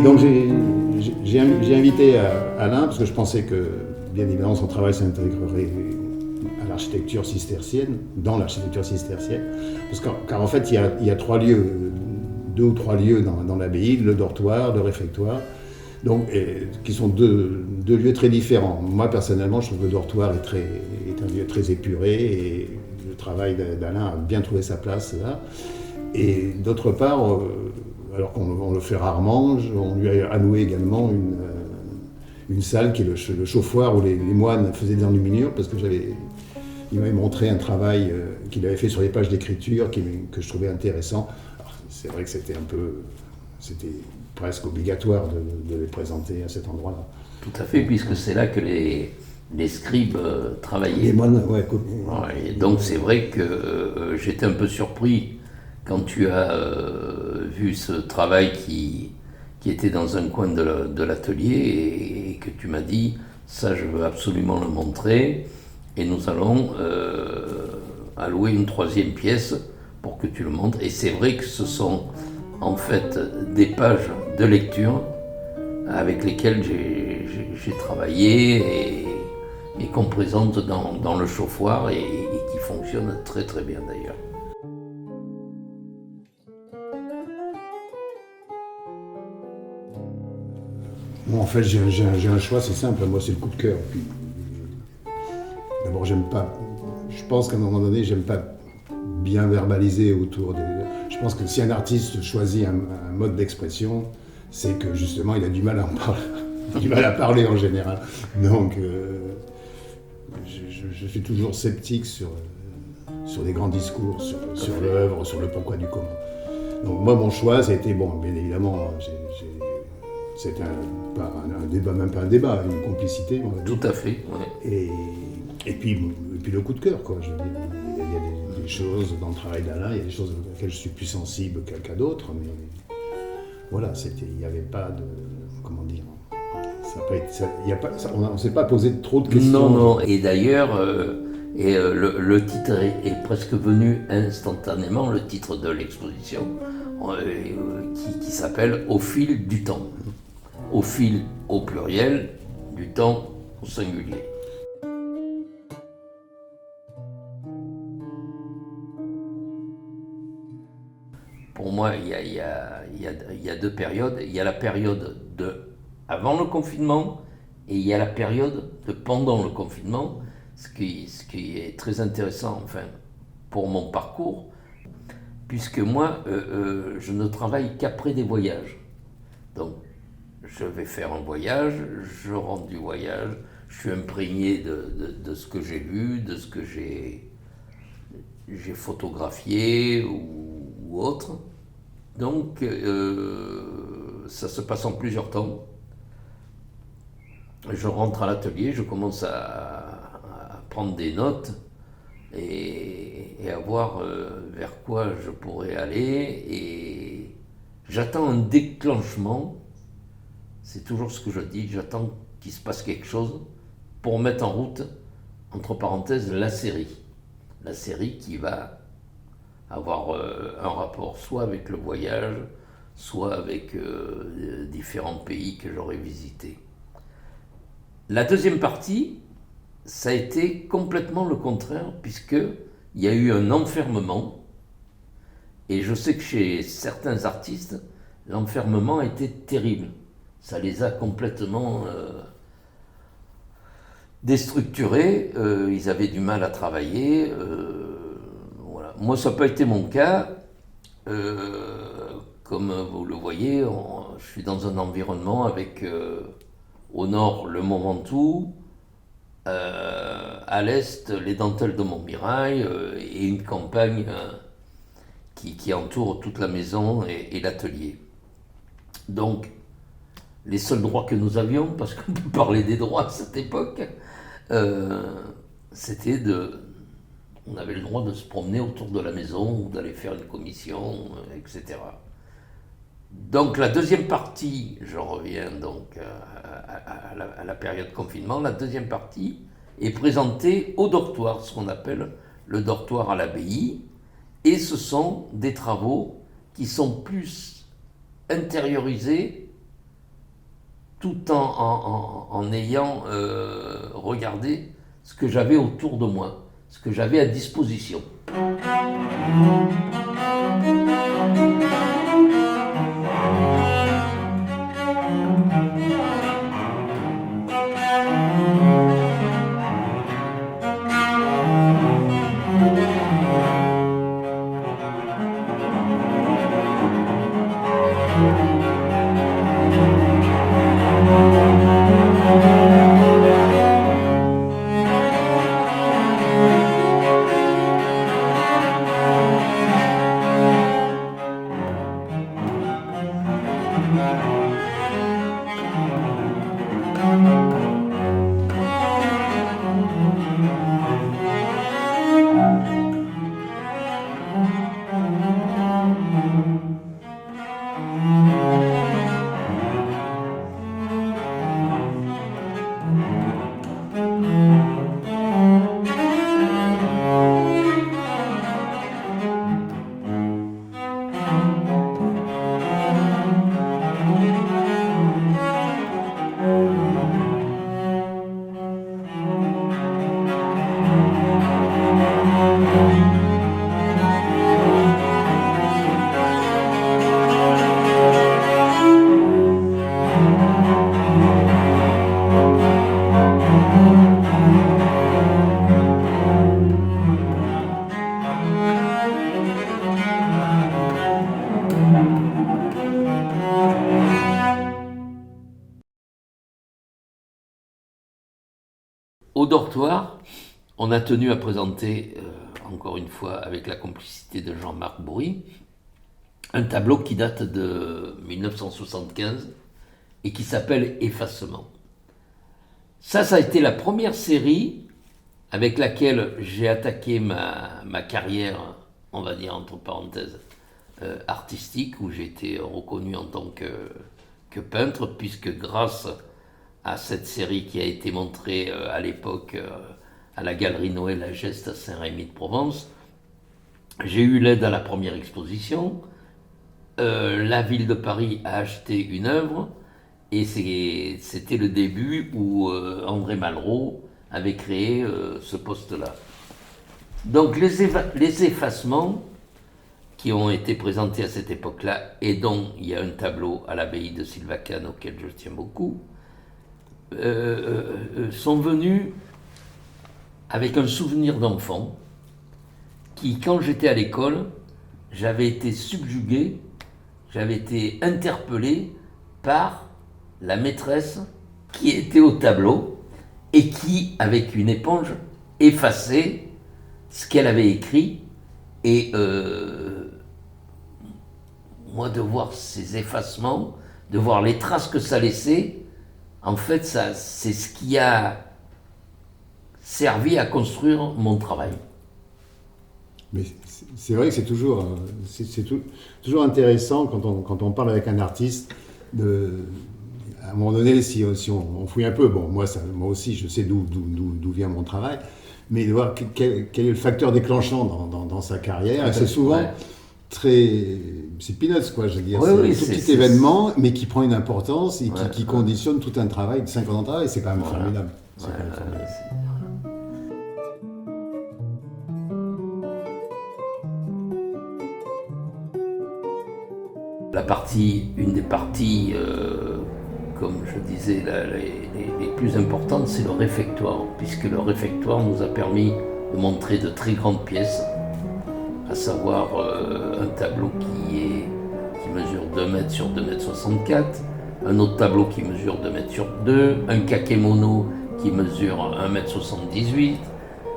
donc j'ai invité Alain, parce que je pensais que, bien évidemment, son travail s'intégrerait à l'architecture cistercienne, dans l'architecture cistercienne, car en fait, il y a trois lieux, deux ou trois lieux dans l'abbaye, le dortoir, le réfectoire, donc, qui sont deux lieux très différents. Moi, personnellement, je trouve que le dortoir est un lieu très épuré, et le travail d'Alain a bien trouvé sa place là. Et d'autre part, alors qu'on le fait rarement, on lui a alloué également une salle qui est le chauffoir où les moines faisaient des enluminures, parce que il m'avait montré un travail qu'il avait fait sur les pages d'écriture que je trouvais intéressant. Alors, c'est vrai que c'était presque obligatoire de les présenter à cet endroit-là. Tout à fait, puisque c'est là que les scribes travaillaient. Les moines, ouais. Ouais, donc c'est vrai que j'étais un peu surpris quand tu as vu ce travail qui était dans un coin de l'atelier et que tu m'as dit, ça je veux absolument le montrer, et nous allons allouer une troisième pièce pour que tu le montres. Et c'est vrai que ce sont en fait des pages de lecture avec lesquelles j'ai travaillé et qu'on présente dans le chauffoir et qui fonctionnent très très bien d'ailleurs. Bon, en fait, j'ai un choix, c'est simple, moi c'est le coup de cœur. Puis, d'abord, j'aime pas, je pense qu'à un moment donné, j'aime pas bien verbaliser autour des... Je pense que si un artiste choisit un mode d'expression, c'est que justement il a du mal à en parler, du mal à parler en général. Donc, je suis toujours sceptique sur des grands discours, sur l'œuvre, sur le pourquoi du comment. Donc moi, mon choix, ça a été, bon, bien évidemment, c'était un débat, même pas un débat, une complicité. Tout à fait, ouais. Et puis le coup de cœur, quoi. Je veux dire, il y a des choses dans le travail d'Alain, il y a des choses auxquelles je suis plus sensible qu'à d'autres, mais voilà, il n'y avait pas de... Comment dire, on ne s'est pas posé trop de questions. Non, et d'ailleurs, le titre est presque venu instantanément, le titre de l'exposition, qui s'appelle « Au fil du temps ». Au fil au pluriel, du temps au singulier. Pour moi, il y a deux périodes. Il y a la période avant le confinement et il y a la période de pendant le confinement, ce qui est très intéressant, enfin, pour mon parcours, puisque moi, je ne travaille qu'après des voyages. Donc, je vais faire un voyage, je rentre du voyage, je suis imprégné de ce que j'ai vu, de ce que j'ai photographié ou autre. Donc, ça se passe en plusieurs temps. Je rentre à l'atelier, je commence à prendre des notes et à voir vers quoi je pourrais aller. Et j'attends un déclenchement. C'est toujours ce que je dis, j'attends qu'il se passe quelque chose pour mettre en route, entre parenthèses, la série. La série qui va avoir un rapport soit avec le voyage, soit avec différents pays que j'aurais visités. La deuxième partie, ça a été complètement le contraire, puisqu'il y a eu un enfermement. Et je sais que chez certains artistes, l'enfermement a été terrible. Ça les a complètement déstructurés, ils avaient du mal à travailler. Voilà. Moi, ça n'a pas été mon cas. Comme vous le voyez, je suis dans un environnement avec au nord le Mont Ventoux, à l'est les dentelles de Montmirail et une campagne qui entoure toute la maison et l'atelier. Donc, les seuls droits que nous avions, parce qu'on peut parler des droits à cette époque, c'était on avait le droit de se promener autour de la maison, ou d'aller faire une commission, etc. Donc la deuxième partie, je reviens donc à la période confinement, la deuxième partie est présentée au dortoir, ce qu'on appelle le dortoir à l'abbaye, et ce sont des travaux qui sont plus intériorisés tout en ayant regardé ce que j'avais autour de moi, ce que j'avais à disposition. Au dortoir, on a tenu à présenter, encore une fois avec la complicité de Jean-Marc Bourry, un tableau qui date de 1975 et qui s'appelle Effacement. Ça a été la première série avec laquelle j'ai attaqué ma carrière, on va dire entre parenthèses, artistique, où j'ai été reconnu en tant que peintre, puisque grâce à cette série qui a été montrée à l'époque à la Galerie Noël à Geste à Saint-Rémy-de-Provence, j'ai eu l'aide à la première exposition. La ville de Paris a acheté une œuvre et c'était le début où André Malraux avait créé ce poste-là. Donc les effacements qui ont été présentés à cette époque-là, et dont il y a un tableau à l'abbaye de Sylvacane auquel je tiens beaucoup, sont venus avec un souvenir d'enfant qui, quand j'étais à l'école, j'avais été subjugué, j'avais été interpellé par la maîtresse qui était au tableau et qui, avec une éponge, effaçait ce qu'elle avait écrit. Et moi, de voir ces effacements, de voir les traces que ça laissait, en fait, c'est ce qui a servi à construire mon travail. Mais c'est vrai que c'est toujours intéressant quand on parle avec un artiste, à un moment donné, si on fouille un peu, bon, moi aussi, je sais d'où vient mon travail, mais de voir quel est le facteur déclenchant dans sa carrière. Et c'est souvent c'est peanuts, quoi, je veux dire. Oui, c'est un tout petit événement, mais qui prend une importance et qui conditionne tout un travail de 5 ans de travail. C'est quand même formidable. Une des parties, comme je disais, les plus importantes, c'est le réfectoire, puisque le réfectoire nous a permis de montrer de très grandes pièces, à savoir un tableau qui mesure 2 mètres sur 2 mètres 64, un autre tableau qui mesure 2 mètres sur 2, un kakémono qui mesure 1 mètre 78.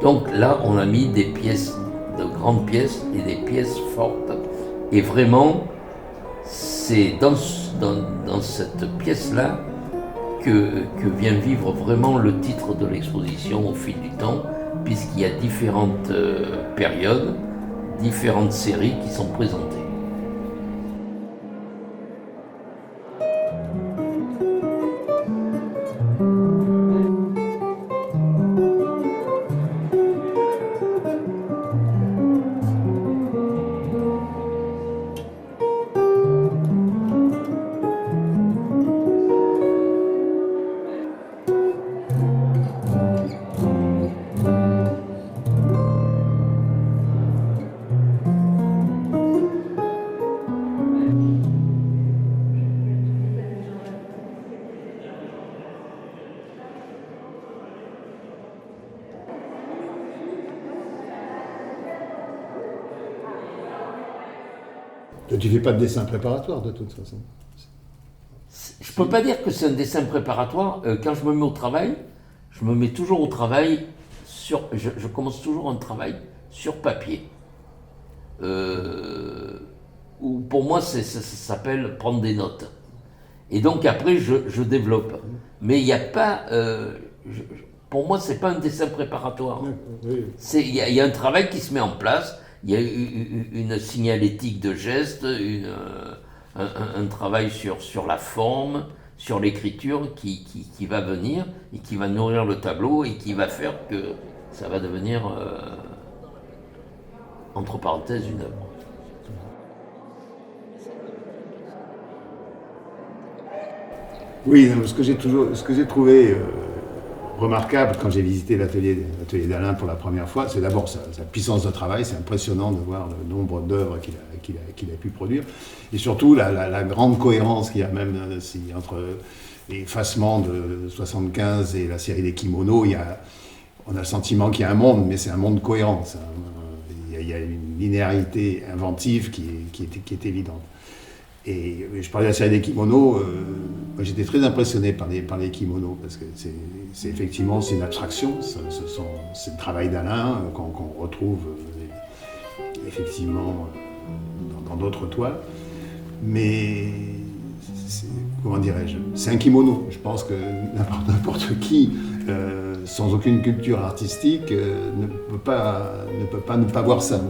Donc là, on a mis des pièces, de grandes pièces et des pièces fortes. Et vraiment, c'est dans cette pièce-là que vient vivre vraiment le titre de l'exposition au fil du temps, puisqu'il y a différentes périodes, différentes séries qui sont présentées. Tu fais pas de dessin préparatoire de toute façon. Je peux pas dire que c'est un dessin préparatoire. Quand je me mets au travail, je me mets toujours au travail je commence toujours un travail sur papier. Où pour moi, ça s'appelle prendre des notes. Et donc après, je développe. Mais il n'y a pas... pour moi, c'est pas un dessin préparatoire. Oui. Il y a un travail qui se met en place. Il y a une signalétique de gestes, un travail sur la forme, sur l'écriture qui va venir et qui va nourrir le tableau et qui va faire que ça va devenir, entre parenthèses, une œuvre. Oui, ce que j'ai trouvé remarquable quand j'ai visité l'atelier d'Alain pour la première fois, c'est d'abord sa puissance de travail. C'est impressionnant de voir le nombre d'œuvres qu'il a pu produire. Et surtout la grande cohérence qu'il y a même entre l'effacement de 75 et la série des kimonos. On a le sentiment qu'il y a un monde, mais c'est un monde cohérent. Il y a une linéarité inventive qui est évidente. Et je parlais de la série des kimonos, moi j'étais très impressionné par les kimonos, parce que c'est effectivement une abstraction, c'est le travail d'Alain qu'on retrouve effectivement dans d'autres toiles, mais comment dirais-je, c'est un kimono. Je pense que n'importe qui, sans aucune culture artistique, ne peut pas ne pas voir ça.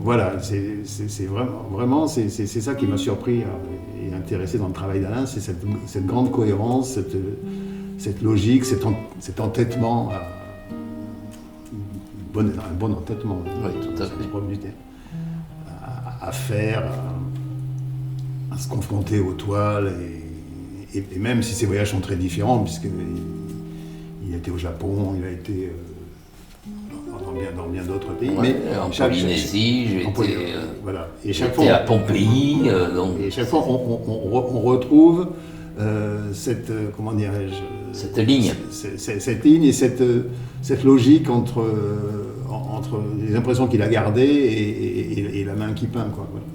Voilà, c'est vraiment c'est ça qui m'a surpris et intéressé dans le travail d'Alain, c'est cette grande cohérence, cette logique, cet entêtement, un bon entêtement, oui, tout à fait. Du terme, à faire, à se confronter aux toiles, et même si ces voyages sont très différents, puisqu'il a été au Japon, il a été dans bien d'autres pays, ouais, mais en Polynésie, j'ai été, voilà. À Pompéi. Et chaque fois, on retrouve cette, comment dirais-je, cette ligne. Cette ligne et cette logique entre les impressions qu'il a gardées et la main qui peint, quoi. Voilà.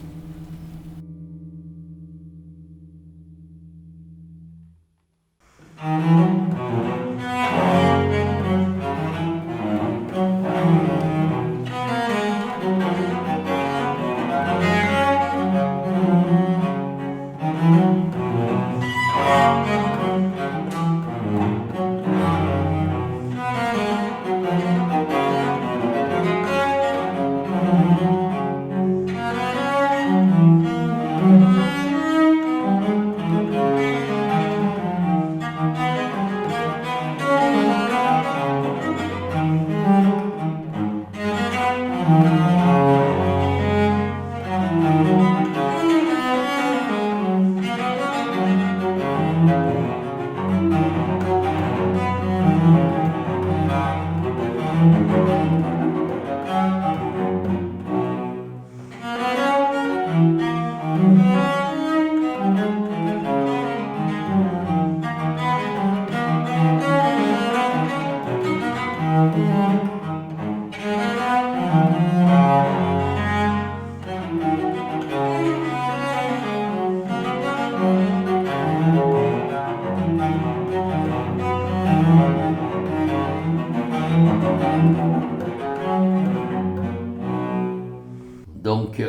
Donc,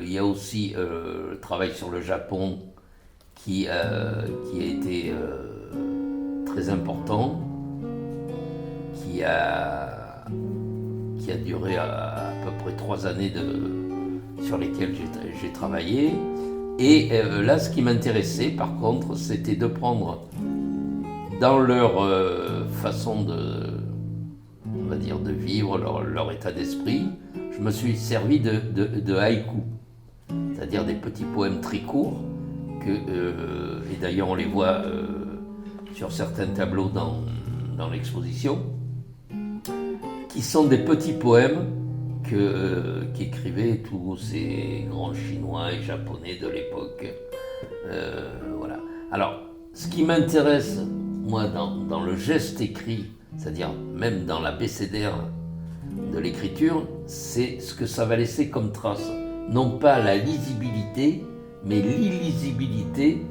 il y a aussi le travail sur le Japon qui a été très important, qui a duré à peu près 3 années sur lesquelles j'ai travaillé. Et là, ce qui m'intéressait, par contre, c'était de prendre dans leur façon on va dire, de vivre, leur état d'esprit, je me suis servi de haïku, c'est-à-dire des petits poèmes très courts, et d'ailleurs on les voit sur certains tableaux dans l'exposition, qui sont des petits poèmes qu'écrivaient tous ces grands Chinois et Japonais de l'époque. Voilà. Alors, ce qui m'intéresse, moi, dans le geste écrit, c'est-à-dire même dans l'abécédaire de l'écriture, c'est ce que ça va laisser comme trace. Non pas la lisibilité, mais l'illisibilité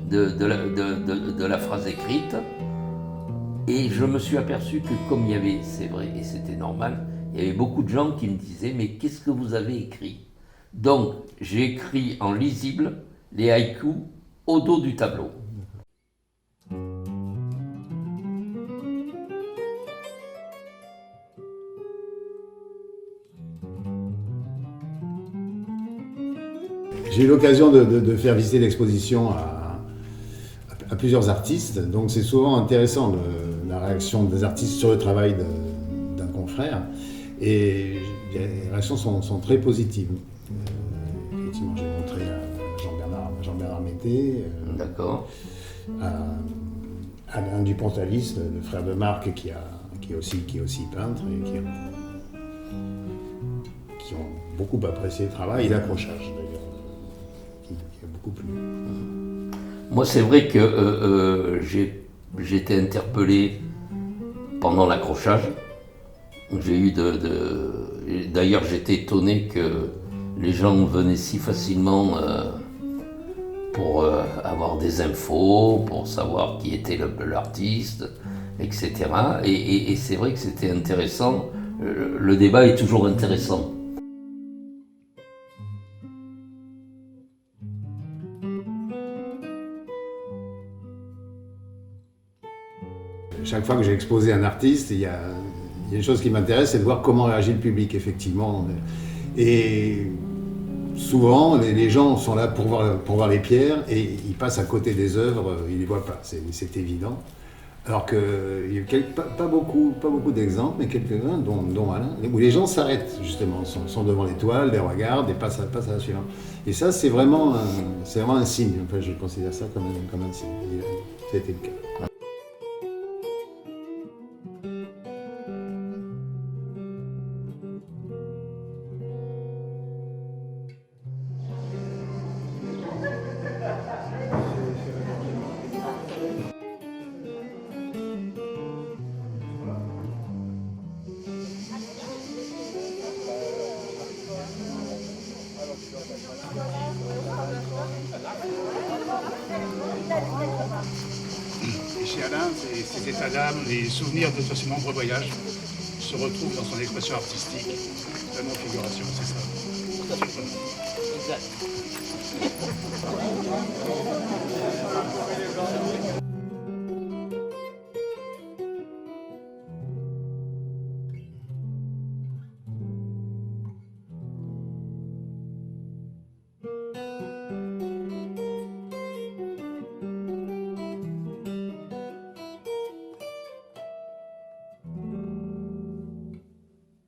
de la phrase écrite. Et je me suis aperçu que comme il y avait, c'est vrai, et c'était normal, il y avait beaucoup de gens qui me disaient « Mais qu'est-ce que vous avez écrit ?» Donc, j'ai écrit en lisible les haïkus au dos du tableau. J'ai eu l'occasion de faire visiter l'exposition à plusieurs artistes, donc c'est souvent intéressant la réaction des artistes sur le travail d'un confrère, et les réactions sont très positives. Effectivement, j'ai montré à Jean-Bernard Mété, D'accord. à Alain Dupont-Avis, le frère de Marc, qui est aussi peintre, et qui ont beaucoup apprécié le travail et l'accrochage d'ailleurs, qui a beaucoup plu. Moi, c'est vrai que j'ai été interpellé pendant l'accrochage. D'ailleurs, j'étais étonné que les gens venaient si facilement pour avoir des infos, pour savoir qui était l'artiste, etc. Et c'est vrai que c'était intéressant. Le débat est toujours intéressant. Chaque fois que j'ai exposé un artiste, il y a une chose qui m'intéresse, c'est de voir comment réagit le public, effectivement. Et souvent, les gens sont là pour voir les pierres et ils passent à côté des œuvres, ils ne les voient pas, c'est évident. Alors qu'il y a pas beaucoup d'exemples, mais quelques-uns, dont Alain, où les gens s'arrêtent, justement, sont devant les toiles, les regardent et passent à la suivante. Et ça, c'est vraiment un signe. Enfin, je considère ça comme un signe. C'était le cas. Et chez Alain, ces états d'âme, les souvenirs de ses nombreux voyages se retrouvent dans son expression artistique, la non-figuration, c'est ça. Exact.